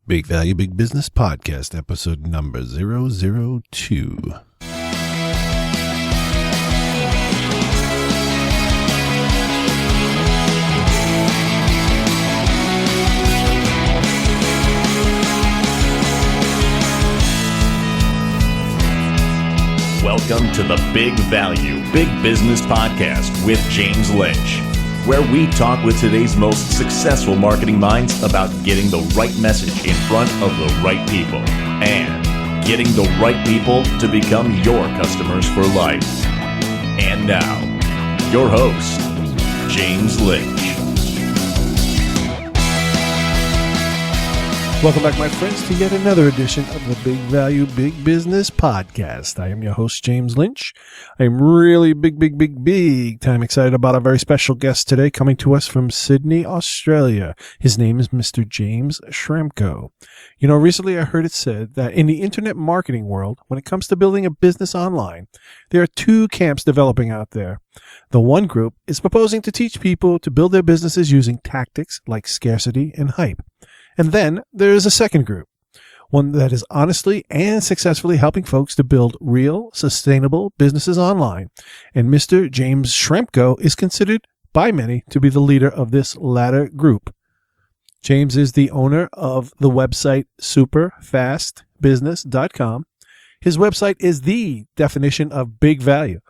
Big Value, Big Business Podcast, episode number 002. Welcome to the Big Value, Big Business Podcast with James Lynch, where we talk with today's most successful marketing minds about getting the right message in front of the right people and getting the right people to become your customers for life. And now, your host, James Lynch. Welcome back, my friends, to yet another edition of the Big Value, Big Business Podcast. I am your host, James Lynch. I am really big time excited about a very special guest today coming to us from Sydney, Australia. His name is Mr. James Schramko. You know, recently I heard it said that in the internet marketing world, when it comes to building a business online, there are two camps developing out there. The one group is proposing to teach people to build their businesses using tactics like scarcity and hype. And then there is a second group, one that is honestly and successfully helping folks to build real, sustainable businesses online. And Mr. James Schramko is considered by many to be the leader of this latter group. James is the owner of the website superfastbusiness.com. His website is the definition of big value.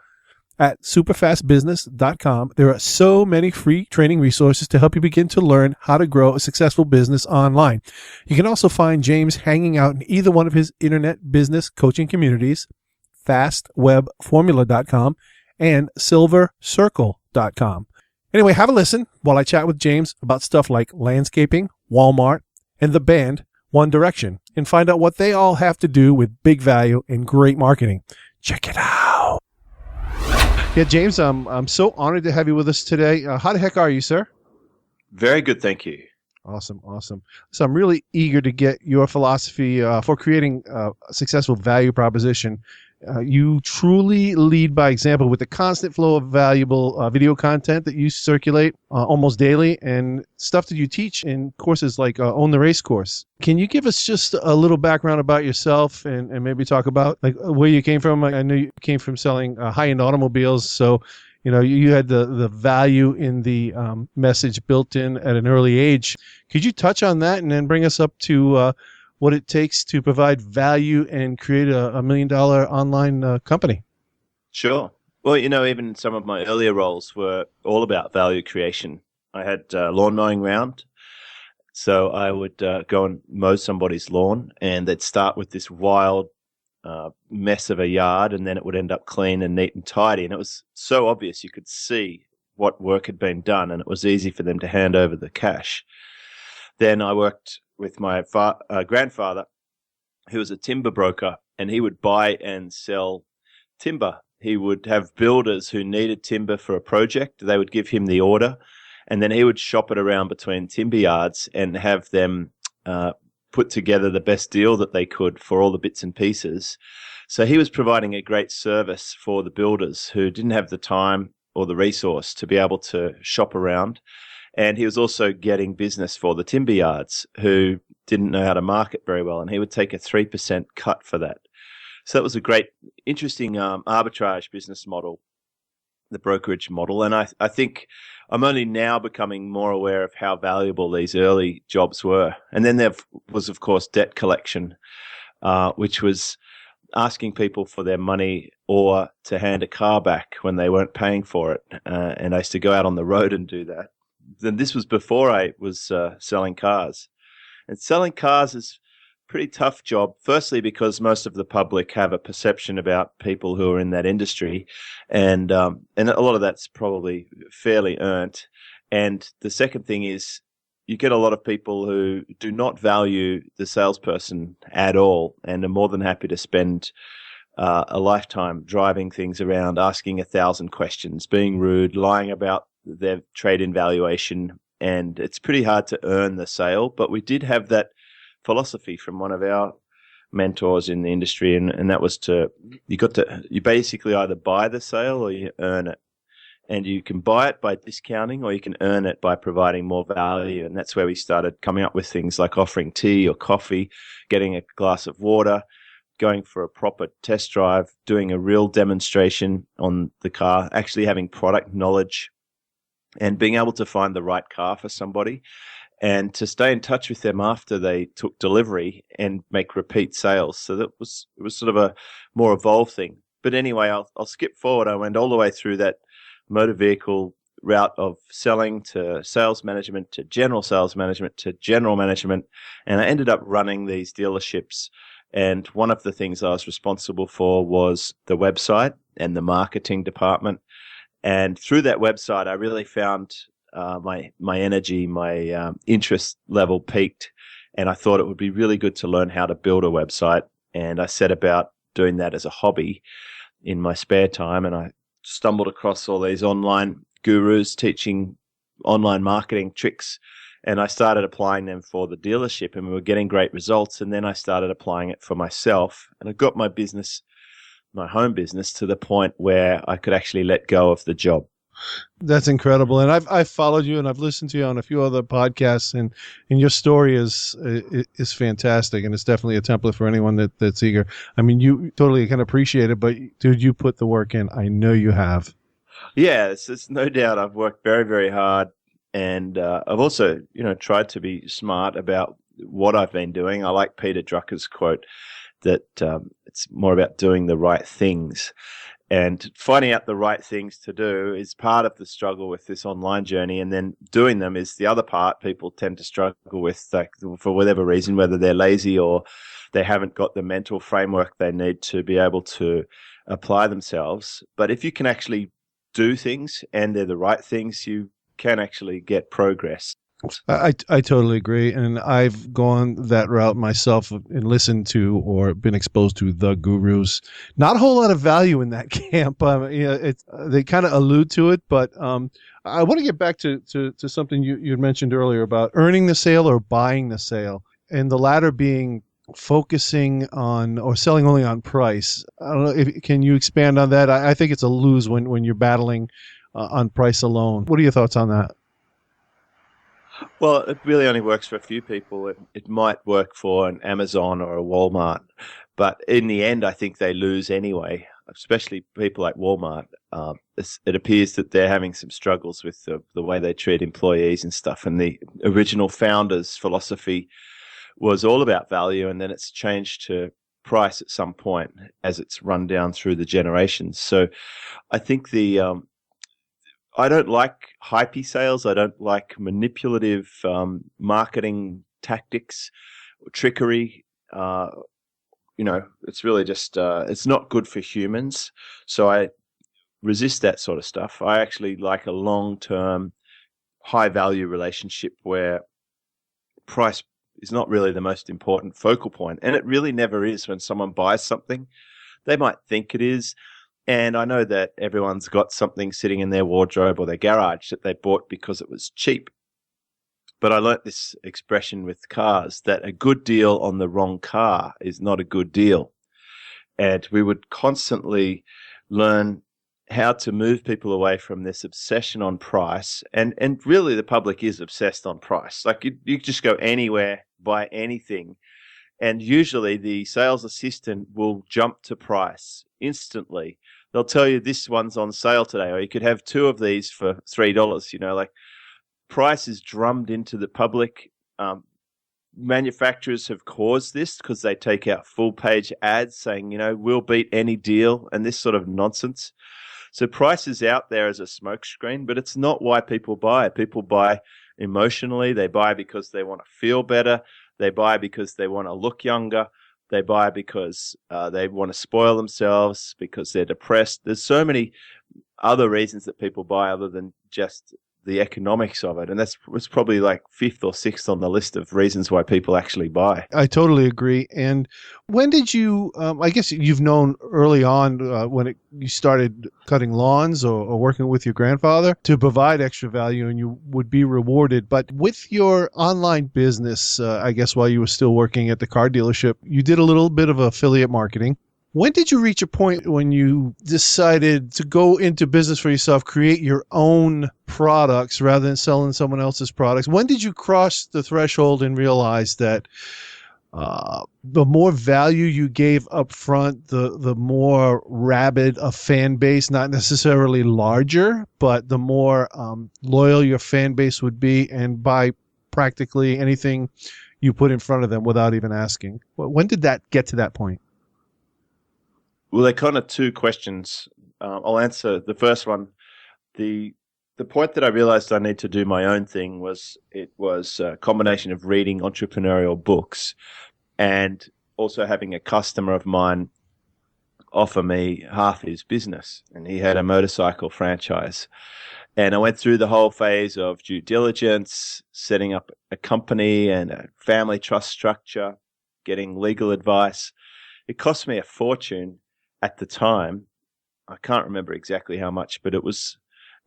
At superfastbusiness.com, there are so many free training resources to help you begin to learn how to grow a successful business online. You can also find James hanging out in either one of his internet business coaching communities, fastwebformula.com and silvercircle.com. Anyway, have a listen while I chat with James about stuff like landscaping, Walmart, and the band One Direction, and find out what they all have to do with big value and great marketing. Check it out. Yeah, James, I'm so honored to have you with us today. How the heck are you, sir? Very good, thank you. Awesome. So I'm really eager to get your philosophy for creating a successful value proposition. You truly lead by example with the constant flow of valuable video content that you circulate almost daily and stuff that you teach in courses like Own the Race course. Can you give us just a little background about yourself and maybe talk about like where you came from? I know you came from selling high-end automobiles, so you know you had the value in the message built in at an early age. Could you touch on that and then bring us up to what it takes to provide value and create a $1 million online company? Sure. Well, you know, even some of my earlier roles were all about value creation. I had lawn mowing round. So I would go and mow somebody's lawn, and they'd start with this wild mess of a yard, and then it would end up clean and neat and tidy. And it was so obvious you could see what work had been done, and it was easy for them to hand over the cash. Then I worked with my grandfather, who was a timber broker, and he would buy and sell timber. He would have builders who needed timber for a project. They would give him the order, and then he would shop it around between timber yards and have them put together the best deal that they could for all the bits and pieces. So he was providing a great service for the builders who didn't have the time or the resource to be able to shop around. And he was also getting business for the timber yards who didn't know how to market very well, and he would take a 3% cut for that. So that was a great, interesting arbitrage business model, the brokerage model. And I think I'm only now becoming more aware of how valuable these early jobs were. And then there was, of course, debt collection, which was asking people for their money or to hand a car back when they weren't paying for it. And I used to go out on the road and do that. Then this was before I was selling cars. And selling cars is a pretty tough job, firstly because most of the public have a perception about people who are in that industry, and a lot of that's probably fairly earned. And the second thing is you get a lot of people who do not value the salesperson at all and are more than happy to spend a lifetime driving things around, asking 1,000 questions, being rude, lying about their trade-in valuation, and it's pretty hard to earn the sale. But we did have that philosophy from one of our mentors in the industry, and that was you basically either buy the sale or you earn it. and you can buy it by discounting or you can earn it by providing more value. And that's where we started coming up with things like offering tea or coffee, getting a glass of water, going for a proper test drive, doing a real demonstration on the car, actually having product knowledge and being able to find the right car for somebody and to stay in touch with them after they took delivery and make repeat sales. So it was sort of a more evolved thing. But anyway, I'll skip forward. I went all the way through that motor vehicle route of selling to sales management to general sales management to general management, and I ended up running these dealerships. And one of the things I was responsible for was the website and the marketing department. And through that website, I really found my energy, my interest level peaked, and I thought it would be really good to learn how to build a website. And I set about doing that as a hobby in my spare time, and I stumbled across all these online gurus teaching online marketing tricks, and I started applying them for the dealership, and we were getting great results. And then I started applying it for myself, and I got my business, my home business, to the point where I could actually let go of the job. That's incredible. And I've followed you and I've listened to you on a few other podcasts, and your story is fantastic. And it's definitely a template for anyone that's eager. I mean, you totally can appreciate it, but dude, you put the work in. I know you have. Yeah, it's no doubt. I've worked very, very hard. And I've also, tried to be smart about what I've been doing. I like Peter Drucker's quote that it's more about doing the right things. And finding out the right things to do is part of the struggle with this online journey. And then doing them is the other part people tend to struggle with, like, for whatever reason, whether they're lazy or they haven't got the mental framework they need to be able to apply themselves. But if you can actually do things and they're the right things, you can actually get progress. I totally agree, and I've gone that route myself and listened to or been exposed to the gurus. Not a whole lot of value in that camp. They kind of allude to it, but I want to get back to something you had mentioned earlier about earning the sale or buying the sale, and the latter being focusing on or selling only on price. I don't know. Can you expand on that? I think it's a lose when you're battling on price alone. What are your thoughts on that? Well, it really only works for a few people. It might work for an Amazon or a Walmart, but in the end, I think they lose anyway, especially people like Walmart. It appears that they're having some struggles with the way they treat employees and stuff. And the original founder's philosophy was all about value, and then it's changed to price at some point as it's run down through the generations. So I think I don't like hypey sales. I don't like manipulative marketing tactics, trickery. It's really just it's not good for humans. So I resist that sort of stuff. I actually like a long-term, high-value relationship where price is not really the most important focal point, and it really never is. When someone buys something, they might think it is. And I know that everyone's got something sitting in their wardrobe or their garage that they bought because it was cheap. But I learnt this expression with cars, that a good deal on the wrong car is not a good deal. And we would constantly learn how to move people away from this obsession on price. And really the public is obsessed on price. Like you just go anywhere, buy anything, and usually the sales assistant will jump to price instantly. They'll tell you this one's on sale today, or you could have two of these for $3. Like price is drummed into the public. Manufacturers have caused this because they take out full page ads saying, we'll beat any deal, and this sort of nonsense. So price is out there as a smokescreen, but it's not why people buy. People buy emotionally. They buy because they want to feel better. They buy because they want to look younger. They buy because they want to spoil themselves, because they're depressed. There's so many other reasons that people buy other than just the economics of it. And it's probably like fifth or sixth on the list of reasons why people actually buy. I totally agree. And when did you, I guess you've known early on when you started cutting lawns or working with your grandfather to provide extra value and you would be rewarded. But with your online business, I guess while you were still working at the car dealership, you did a little bit of affiliate marketing. When did you reach a point when you decided to go into business for yourself, create your own products rather than selling someone else's products? When did you cross the threshold and realize that the more value you gave up front, the more rabid a fan base, not necessarily larger, but the more loyal your fan base would be and buy practically anything you put in front of them without even asking? When did that get to that point? Well, they're kind of two questions. I'll answer the first one. The point that I realized I need to do my own thing was a combination of reading entrepreneurial books and also having a customer of mine offer me half his business. And he had a motorcycle franchise. And I went through the whole phase of due diligence, setting up a company and a family trust structure, getting legal advice. It cost me a fortune at the time. I can't remember exactly how much, but it was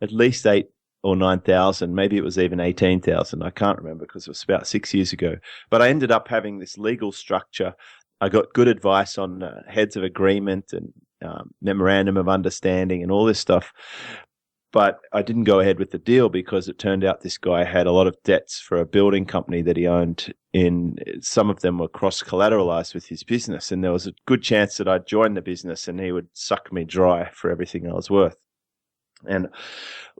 at least 8,000 or 9,000. Maybe it was even 18,000. I can't remember because it was about 6 years ago. But I ended up having this legal structure. I got good advice on heads of agreement and memorandum of understanding and all this stuff. But I didn't go ahead with the deal because it turned out this guy had a lot of debts for a building company that he owned. Some of them were cross-collateralized with his business, and there was a good chance that I'd join the business and he would suck me dry for everything I was worth. And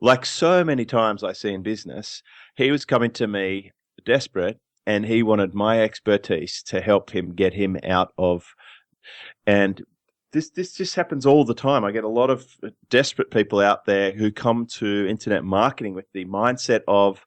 like so many times I see in business, he was coming to me desperate, and he wanted my expertise to help him get him out of. And this just happens all the time. I get a lot of desperate people out there who come to internet marketing with the mindset of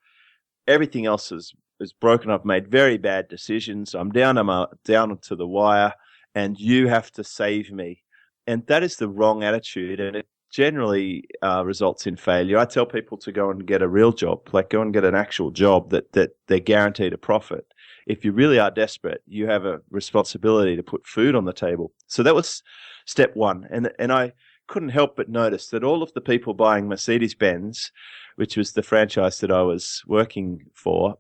everything else is broken. I've made very bad decisions. I'm down to the wire, and you have to save me. And that is the wrong attitude, and it generally results in failure. I tell people to go and get a real job, like go and get an actual job that they're guaranteed a profit. If you really are desperate, you have a responsibility to put food on the table. So that was step one. And I couldn't help but notice that all of the people buying Mercedes-Benz, which was the franchise that I was working for,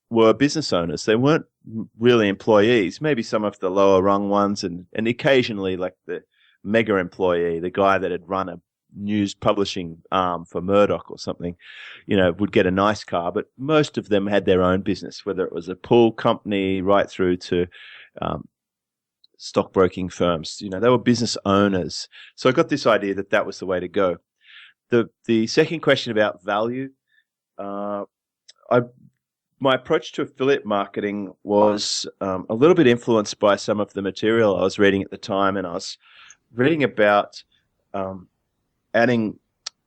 were business owners. They weren't really employees, maybe some of the lower rung ones, and occasionally like the mega employee, the guy that had run a news publishing arm for Murdoch or something, would get a nice car. But most of them had their own business, whether it was a pool company right through to stockbroking firms. They were business owners. So I got this idea that was the way to go. The second question about value, my approach to affiliate marketing was a little bit influenced by some of the material I was reading at the time, and I was reading about adding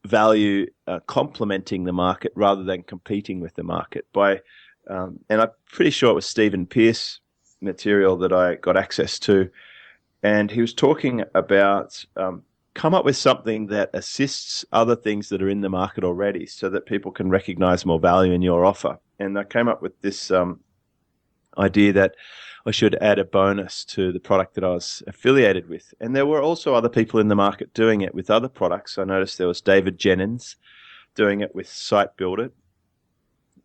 value, complementing the market rather than competing with the market. And I'm pretty sure it was Stephen Pearce material that I got access to, and he was talking about come up with something that assists other things that are in the market already, so that people can recognize more value in your offer. And I came up with this idea that I should add a bonus to the product that I was affiliated with. And there were also other people in the market doing it with other products. I noticed there was David Jennings doing it with Site Builder.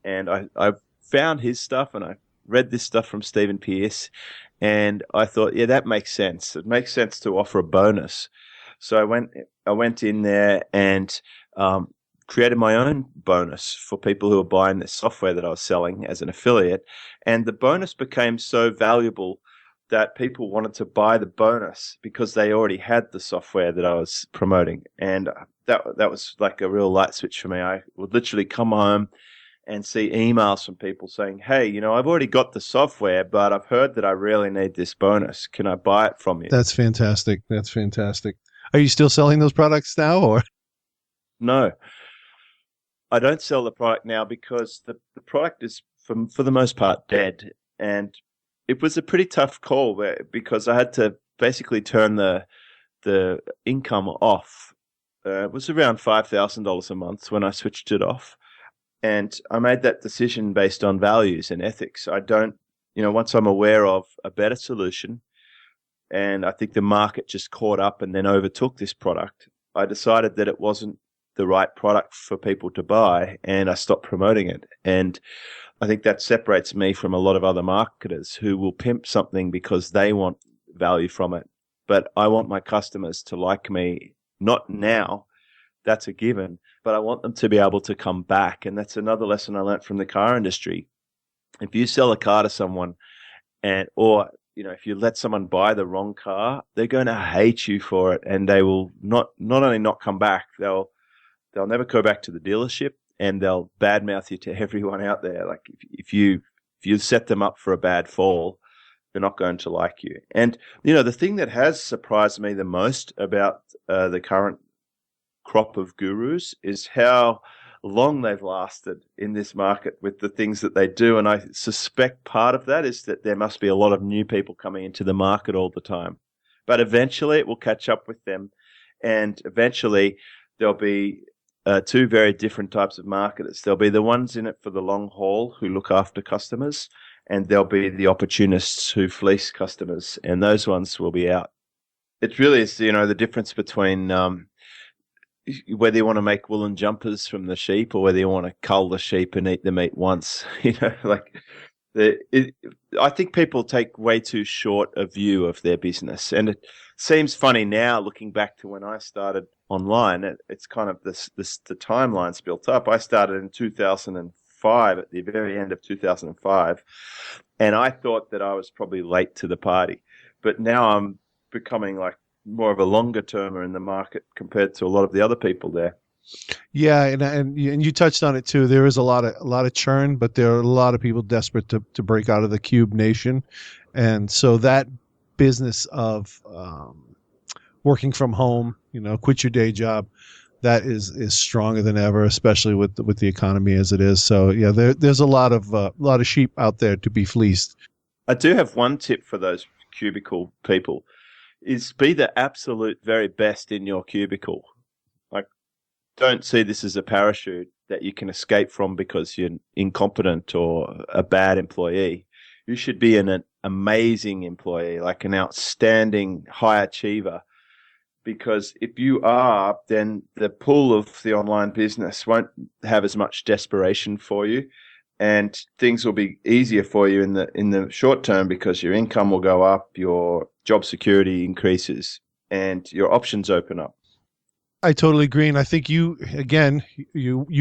And I found his stuff, and I read this stuff from Stephen Pearce, and I thought, yeah, that makes sense. It makes sense to offer a bonus. So I went in there and created my own bonus for people who were buying this software that I was selling as an affiliate. And the bonus became so valuable that people wanted to buy the bonus because they already had the software that I was promoting. And that was like a real light switch for me. I would literally come home and see emails from people saying, hey, I've already got the software, but I've heard that I really need this bonus. Can I buy it from you? That's fantastic. That's fantastic. Are you still selling those products now, or? No. I don't sell the product now because the product is, for the most part, dead. And it was a pretty tough call because I had to basically turn the income off. It was around $5,000 a month when I switched it off. And I made that decision based on values and ethics. I don't, once I'm aware of a better solution, and I think the market just caught up and then overtook this product, I decided that it wasn't the right product for people to buy, and I stopped promoting it. And I think that separates me from a lot of other marketers who will pimp something because they want value from it. but I want my customers to like me, not now, that's a given, but I want them to be able to come back. And that's another lesson I learned from the car industry. If you sell a car to someone or if you let someone buy the wrong car, they're going to hate you for it, and they will not only not come back, they'll never go back to the dealership, and they'll badmouth you to everyone out there. Like if you set them up for a bad fall, they're not going to like you. And the thing that has surprised me the most about the current crop of gurus is how long they've lasted in this market with the things that they do. And I suspect part of that is that there must be a lot of new people coming into the market all the time. But eventually it will catch up with them, and eventually there'll be two very different types of marketers. There'll be the ones in it for the long haul who look after customers, and there'll be the opportunists who fleece customers, and those ones will be out. It really is, the difference between whether you want to make woolen jumpers from the sheep or whether you want to cull the sheep and eat the meat once. I think people take way too short a view of their business, and it seems funny now looking back to when I started online. It's kind of the timeline's built up. I started in 2005, at the very end of 2005, and I thought that I was probably late to the party, but now I'm becoming like more of a longer termer in the market compared to a lot of the other people there. Yeah, and you touched on it too. There is a lot of churn, but there are a lot of people desperate to break out of the cube nation, and so that business of working from home, quit your day job, that is stronger than ever, especially with the economy as it is. So yeah, there's a lot of sheep out there to be fleeced. I do have one tip for those cubicle people: is be the absolute very best in your cubicle. Like, don't see this as a parachute that you can escape from because you're incompetent or a bad employee. You should be an amazing employee, like an outstanding high achiever, because if you are, then the pool of the online business won't have as much desperation for you, and things will be easier for you in the short term because your income will go up, your job security increases, and your options open up. I totally agree, and I think you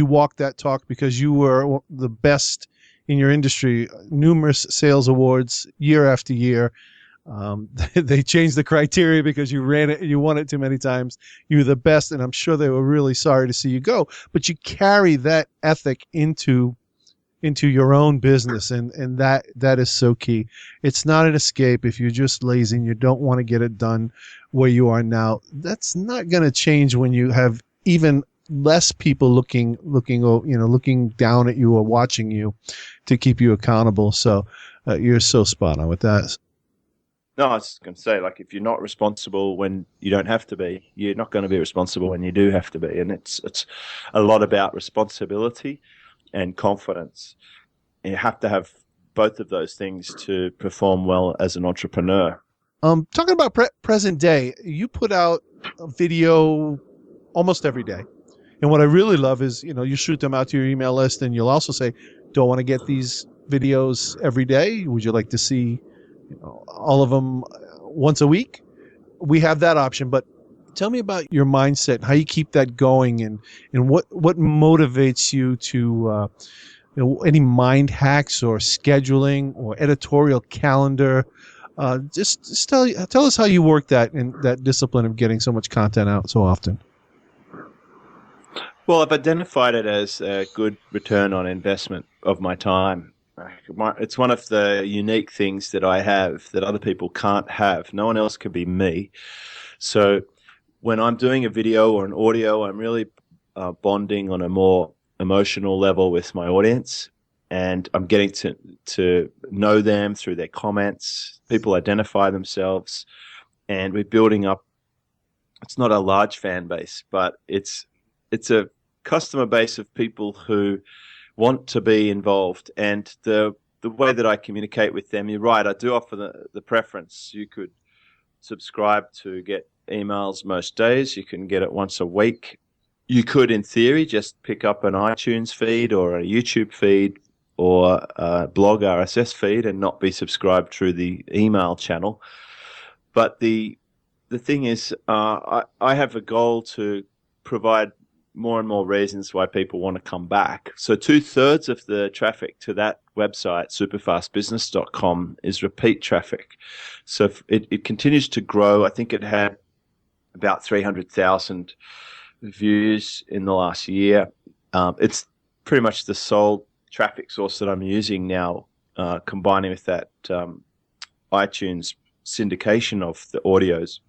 walked that talk because you were the best in your industry. Numerous sales awards year after year. They changed the criteria because you ran it, you won it too many times. You were the best, and I'm sure they were really sorry to see you go. But you carry that ethic into your own business, and that is so key. It's not an escape. If you're just lazy and you don't want to get it done where you are now, that's not going to change when you have even less people looking down at you or watching you to keep you accountable. So you're so spot on with that. No, I was going to say, like, if you're not responsible when you don't have to be, you're not going to be responsible when you do have to be. And it's a lot about responsibility and confidence. And you have to have both of those things to perform well as an entrepreneur. Talking about present day, you put out a video almost every day. And what I really love is, you shoot them out to your email list, and you'll also say, do I want to get these videos every day? Would you like to see all of them once a week? We have that option, but tell me about your mindset, how you keep that going, and what motivates you to any mind hacks or scheduling or editorial calendar. Just tell us how you work that in that discipline of getting so much content out so often. Well, I've identified it as a good return on investment of my time. It's one of the unique things that I have that other people can't have. No one else can be me. So when I'm doing a video or an audio, I'm really bonding on a more emotional level with my audience, and I'm getting to know them through their comments. People identify themselves, and we're building up. It's not a large fan base, but it's a customer base of people who want to be involved. And the way that I communicate with them, you're right, I do offer the preference. You could subscribe to get emails most days. You can get it once a week. You could, in theory, just pick up an iTunes feed or a YouTube feed or a blog RSS feed and not be subscribed through the email channel. But the the thing is, I have a goal to provide more and more reasons why people want to come back. So 2/3 of the traffic to that website, superfastbusiness.com, is repeat traffic. So it continues to grow. I think it had about 300,000 views in the last year. It's pretty much the sole traffic source that I'm using now, combining with that iTunes syndication of the audios.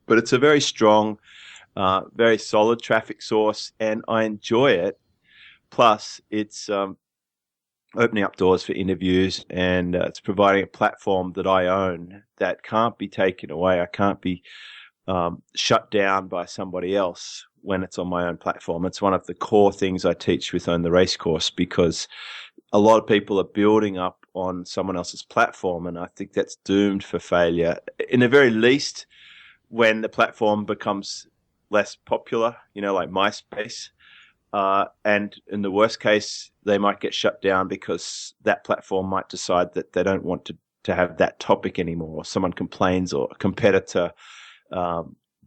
But it's a very strong, very solid traffic source, and I enjoy it. Plus, it's opening up doors for interviews, and it's providing a platform that I own that can't be taken away. I can't be shut down by somebody else when it's on my own platform. It's one of the core things I teach with Own the Race course, because a lot of people are building up on someone else's platform, and I think that's doomed for failure. In the very least, when the platform becomes less popular, like MySpace, and in the worst case, they might get shut down because that platform might decide that they don't want to have that topic anymore, or someone complains, or a competitor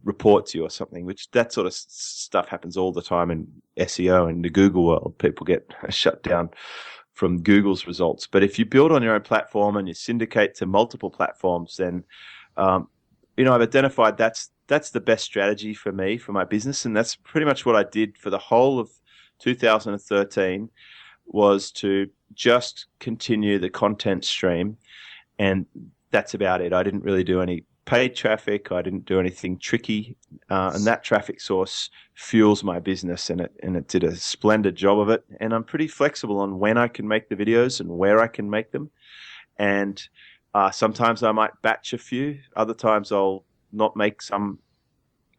reports you or something, which that sort of stuff happens all the time in SEO and the Google world. People get shut down from Google's results. But if you build on your own platform and you syndicate to multiple platforms, then I've identified that's the best strategy for me, for my business, and that's pretty much what I did for the whole of 2013, was to just continue the content stream, and that's about it. I didn't really do any paid traffic. I didn't do anything tricky, and that traffic source fuels my business, and it did a splendid job of it. And I'm pretty flexible on when I can make the videos and where I can make them. And sometimes I might batch a few. Other times I'll not make some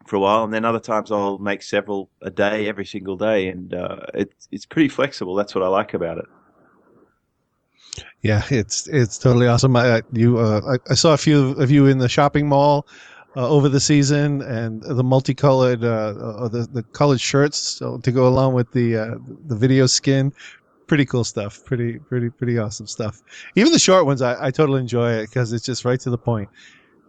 for a while, and then other times I'll make several a day, every single day. And it's pretty flexible. That's what I like about it. Yeah, it's totally awesome. I saw a few of you in the shopping mall over the season, and the multicolored, the colored shirts to go along with the video skin. Pretty cool stuff. Pretty awesome stuff. Even the short ones, I totally enjoy it because it's just right to the point,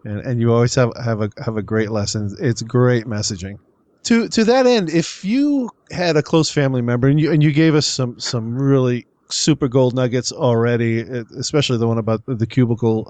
and you always have a great lesson. It's great messaging. To that end, if you had a close family member and you gave us some really super gold nuggets already, especially the one about the cubicle,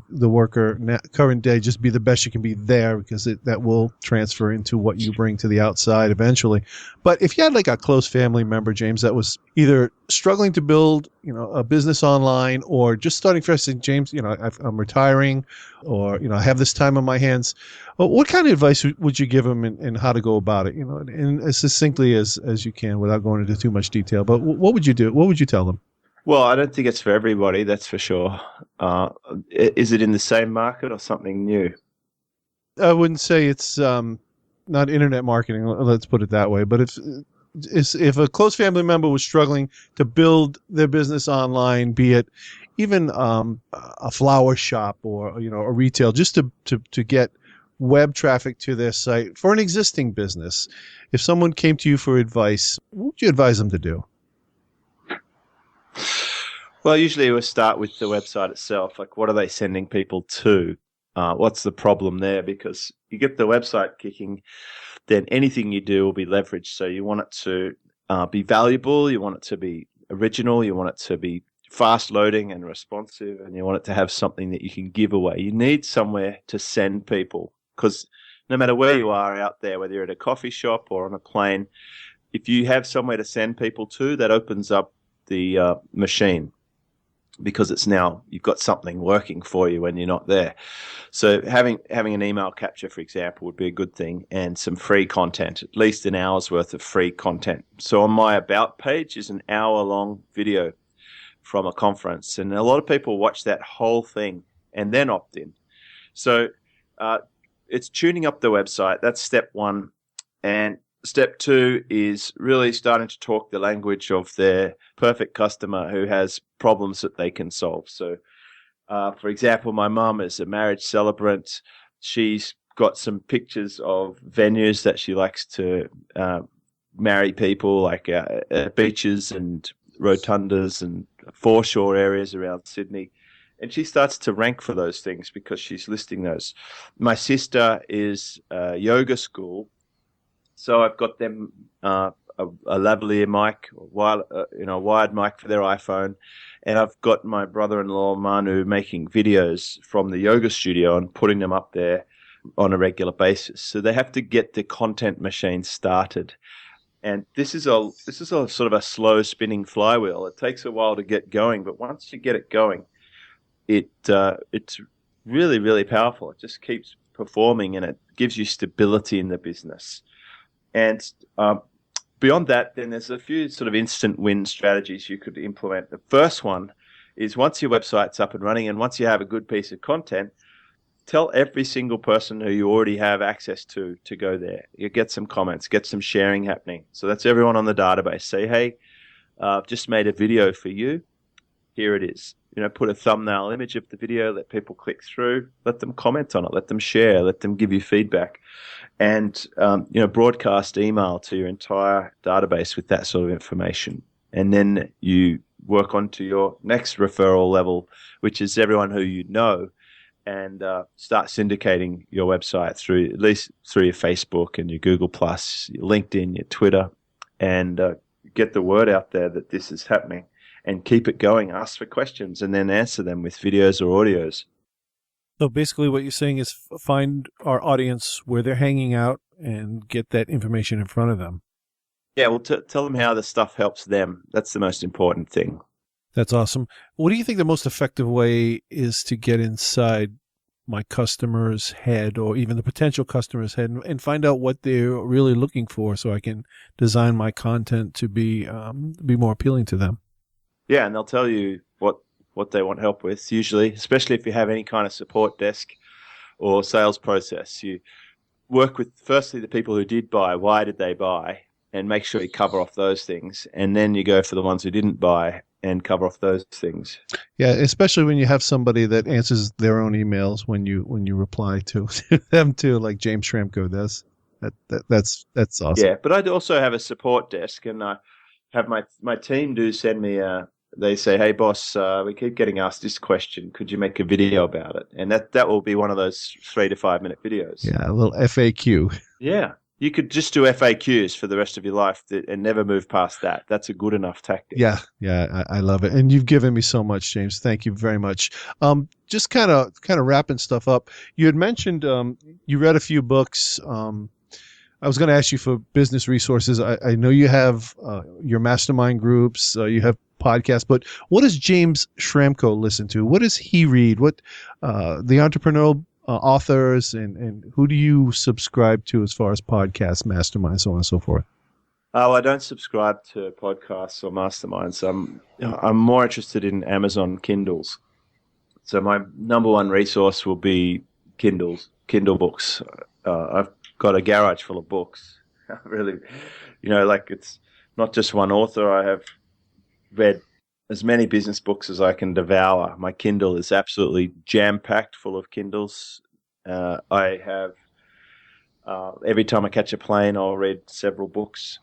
the worker current day, just be the best you can be there, because that will transfer into what you bring to the outside eventually. But if you had like a close family member, James, that was either struggling to build, a business online, or just starting fresh, saying, James, I'm retiring, or, I have this time on my hands. What kind of advice would you give them in how to go about it? And as succinctly as you can, without going into too much detail. But what would you do? What would you tell them? Well, I don't think it's for everybody, that's for sure. Is it in the same market or something new? I wouldn't say it's not internet marketing. Let's put it that way. But if a close family member was struggling to build their business online, be it even a flower shop or a retail, just to get web traffic to their site for an existing business, if someone came to you for advice, what would you advise them to do? Well, usually we'll start with the website itself. Like, what are they sending people to? What's the problem there? Because you get the website kicking, then anything you do will be leveraged. So you want it to be valuable, you want it to be original, you want it to be fast loading and responsive, and you want it to have something that you can give away. You need somewhere to send people, because no matter where you are out there, whether you're at a coffee shop or on a plane, if you have somewhere to send people to, that opens up the machine, because it's now you've got something working for you when you're not there. So having an email capture, for example, would be a good thing, and some free content, at least an hour's worth of free content. So on my About page is an hour-long video from a conference, and a lot of people watch that whole thing and then opt in. So it's tuning up the website. That's step one. And step two is really starting to talk the language of their perfect customer who has problems that they can solve. So, for example, my mum is a marriage celebrant. She's got some pictures of venues that she likes to marry people, like beaches and rotundas and foreshore areas around Sydney. And she starts to rank for those things because she's listing those. My sister is a yoga school, so I've got them a lavalier mic, wired mic for their iPhone, and I've got my brother-in-law Manu making videos from the yoga studio and putting them up there on a regular basis. So they have to get the content machine started. And this is a sort of a slow spinning flywheel. It takes a while to get going, but once you get it going, it's really, really powerful. It just keeps performing, and it gives you stability in the business. And beyond that, then there's a few sort of instant win strategies you could implement. The first one is once your website's up and running, and once you have a good piece of content, tell every single person who you already have access to go there. You get some comments, get some sharing happening. So that's everyone on the database. Say, hey, I've just made a video for you. Here it is. Put a thumbnail image of the video, let people click through, let them comment on it, let them share, let them give you feedback. And, broadcast email to your entire database with that sort of information. And then you work on to your next referral level, which is everyone who you know, and start syndicating your website through your Facebook and your Google+, your LinkedIn, your Twitter, and get the word out there that this is happening. And keep it going. Ask for questions and then answer them with videos or audios. So basically what you're saying is find our audience where they're hanging out and get that information in front of them. Yeah, well, tell them how the stuff helps them. That's the most important thing. That's awesome. What do you think the most effective way is to get inside my customer's head, or even the potential customer's head, and find out what they're really looking for so I can design my content to be more appealing to them? Yeah, and they'll tell you what they want help with, usually, especially if you have any kind of support desk or sales process. You work with, firstly, the people who did buy. Why did they buy? And make sure you cover off those things. And then you go for the ones who didn't buy and cover off those things. Yeah, especially when you have somebody that answers their own emails when you reply to them too, like James Schramko does. That's awesome. Yeah, but I also have a support desk, and I have my team do send me they say, hey boss, we keep getting asked this question, could you make a video about it? And that will be one of those 3 to 5 minute videos. Yeah, a little FAQ. Yeah, you could just do FAQs for the rest of your life and never move past that. That's a good enough tactic. Yeah, I love it. And you've given me so much, James. Thank you very much. Just kind of wrapping stuff up. You had mentioned you read a few books. I was going to ask you for business resources. I know you have your mastermind groups, you have podcasts, but what does James Schramko listen to? What does he read? What the entrepreneurial authors and who do you subscribe to as far as podcasts, masterminds, so on and so forth? Oh, I don't subscribe to podcasts or masterminds. I'm more interested in Amazon Kindles. So my number one resource will be Kindle books. I've got a garage full of books. Really, it's not just one author. I have read as many business books as I can devour. My Kindle is absolutely jam-packed full of Kindles. I have, every time I catch a plane, I'll read several books.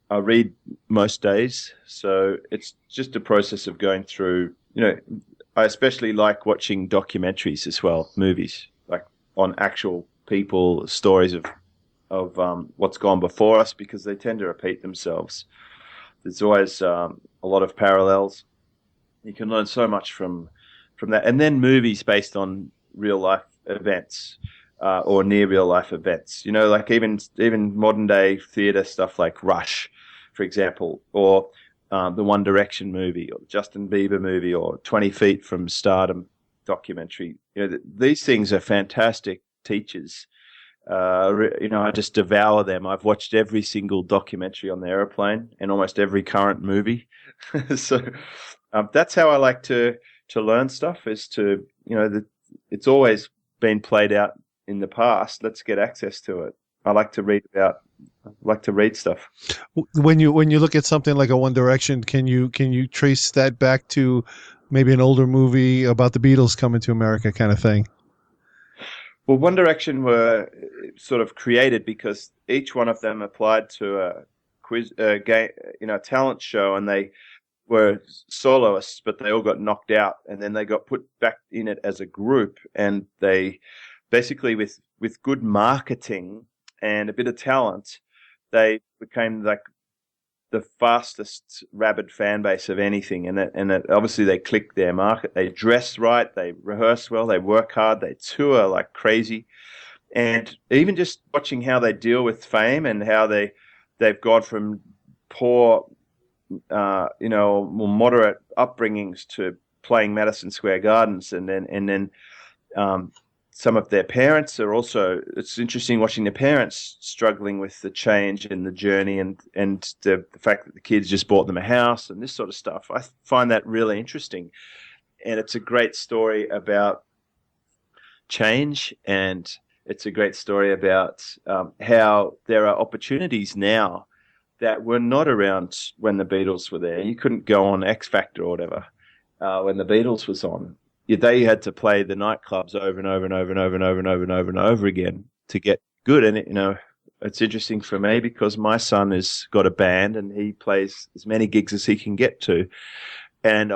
I read most days, so it's just a process of going through, I especially like watching documentaries as well, movies, like on actual people, stories of what's gone before us, because they tend to repeat themselves. There's always a lot of parallels. You can learn so much from that. And then movies based on real life events or near real life events. Like even modern day theater stuff like Rush, for example, or the One Direction movie, or the Justin Bieber movie, or 20 Feet from Stardom documentary. These things are fantastic teachers. I just devour them. I've watched every single documentary on the airplane and almost every current movie. So that's how I like to learn stuff, is to, it's always been played out in the past. Let's get access to it. I like to read stuff. When you look at something like a One Direction, can you trace that back to maybe an older movie about the Beatles coming to America kind of thing? Well, One Direction were sort of created because each one of them applied to a quiz, game, talent show, and they were soloists, but they all got knocked out, and then they got put back in it as a group, and they basically, with good marketing and a bit of talent, they became like the fastest rabid fan base of anything. And it obviously they clicked their market. They dress right, they rehearse well, they work hard, they tour like crazy. And even just watching how they deal with fame and how they've gone from poor, more moderate upbringings to playing Madison Square Gardens, and then some of their parents are also. It's interesting watching their parents struggling with the change and the journey, and the fact that the kids just bought them a house and this sort of stuff. I find that really interesting, and it's a great story about change, and it's a great story about how there are opportunities now that were not around when the Beatles were there. You couldn't go on X Factor or whatever when the Beatles was on. They had to play the nightclubs over and over and over and over and over and over and over and over again to get good. And it's interesting for me because my son has got a band and he plays as many gigs as he can get to. And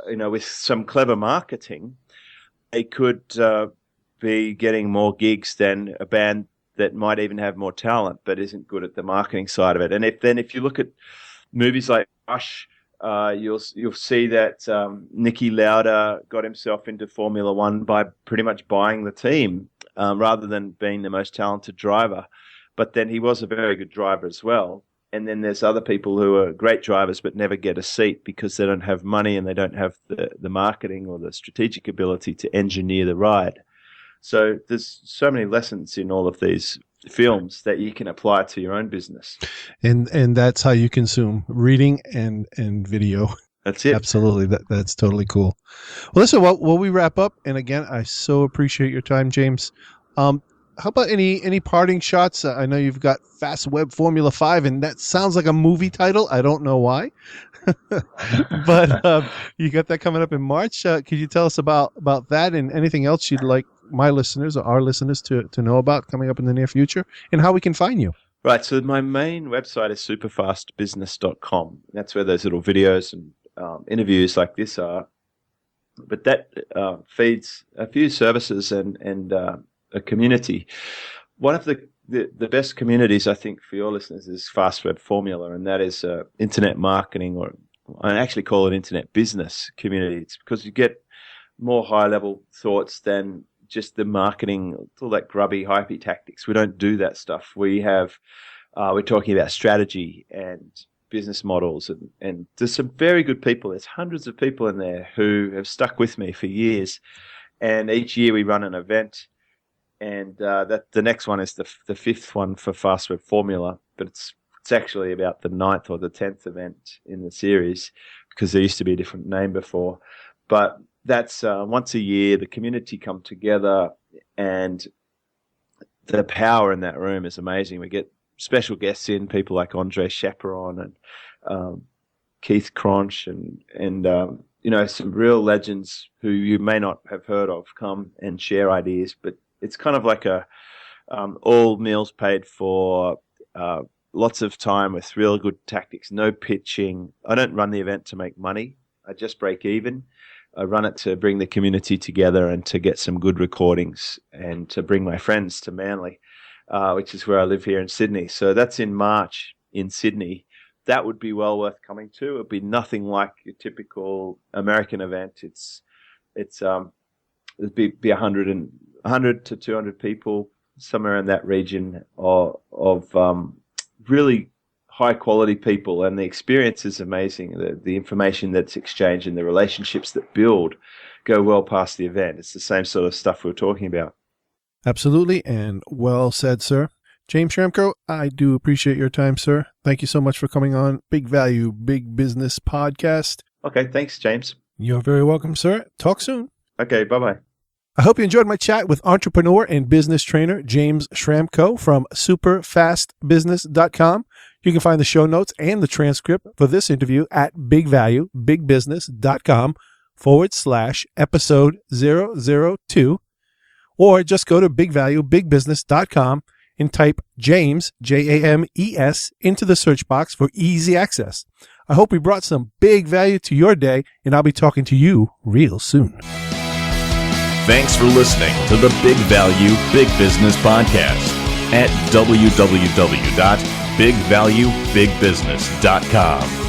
with some clever marketing, they could be getting more gigs than a band that might even have more talent but isn't good at the marketing side of it. And if you look at movies like Rush, you'll see that Niki Lauda got himself into Formula One by pretty much buying the team rather than being the most talented driver. But then he was a very good driver as well. And then there's other people who are great drivers but never get a seat because they don't have money and they don't have the marketing or the strategic ability to engineer the ride. So there's so many lessons in all of these films that you can apply to your own business. And that's how you consume reading and video. That's it. Absolutely. That's totally cool. Well, listen, while we wrap up, and again, I so appreciate your time, James. How about any parting shots? I know you've got Fast Web Formula 5, and that sounds like a movie title. I don't know why. But you got that coming up in March. Could you tell us about that and anything else you'd like my listeners or our listeners to know about coming up in the near future, and how we can find you? Right. So my main website is superfastbusiness.com. That's where those little videos and interviews like this are. But that feeds a few services and a community. One of the best communities, I think, for your listeners is Fast Web Formula, and that is internet marketing, or I actually call it internet business community. It's because you get more high-level thoughts than just the marketing, all that grubby, hypey tactics. We don't do that stuff. We have, we're talking about strategy and business models, and there's some very good people. There's hundreds of people in there who have stuck with me for years, and each year we run an event, and that the next one is the fifth one for Fast Web Formula, but it's actually about the 9th or the 10th event in the series because there used to be a different name before, but that's once a year. The community come together, and the power in that room is amazing. We get special guests in, people like Andre Chaperon and Keith Cronch and some real legends who you may not have heard of come and share ideas. But it's kind of like a all meals paid for, lots of time with real good tactics, no pitching. I don't run the event to make money. I just break even. I run it to bring the community together and to get some good recordings and to bring my friends to Manly, which is where I live here in Sydney. So that's in March in Sydney. That would be well worth coming to. It'd be nothing like your typical American event. It'd be 100 to 200 people, somewhere in that region of really high quality people, and the experience is amazing. The information that's exchanged and the relationships that build go well past the event. It's the same sort of stuff we were talking about. Absolutely, and well said, sir. James Schramko, I do appreciate your time, sir. Thank you so much for coming on Big Value, Big Business Podcast. Okay, thanks, James. You're very welcome, sir. Talk soon. Okay, bye-bye. I hope you enjoyed my chat with entrepreneur and business trainer James Schramko from superfastbusiness.com. You can find the show notes and the transcript for this interview at bigvaluebigbusiness.com/episode 002, or just go to bigvaluebigbusiness.com and type James, James, into the search box for easy access. I hope we brought some big value to your day, and I'll be talking to you real soon. Thanks for listening to the Big Value Big Business Podcast at www.bigvaluebigbusiness.com.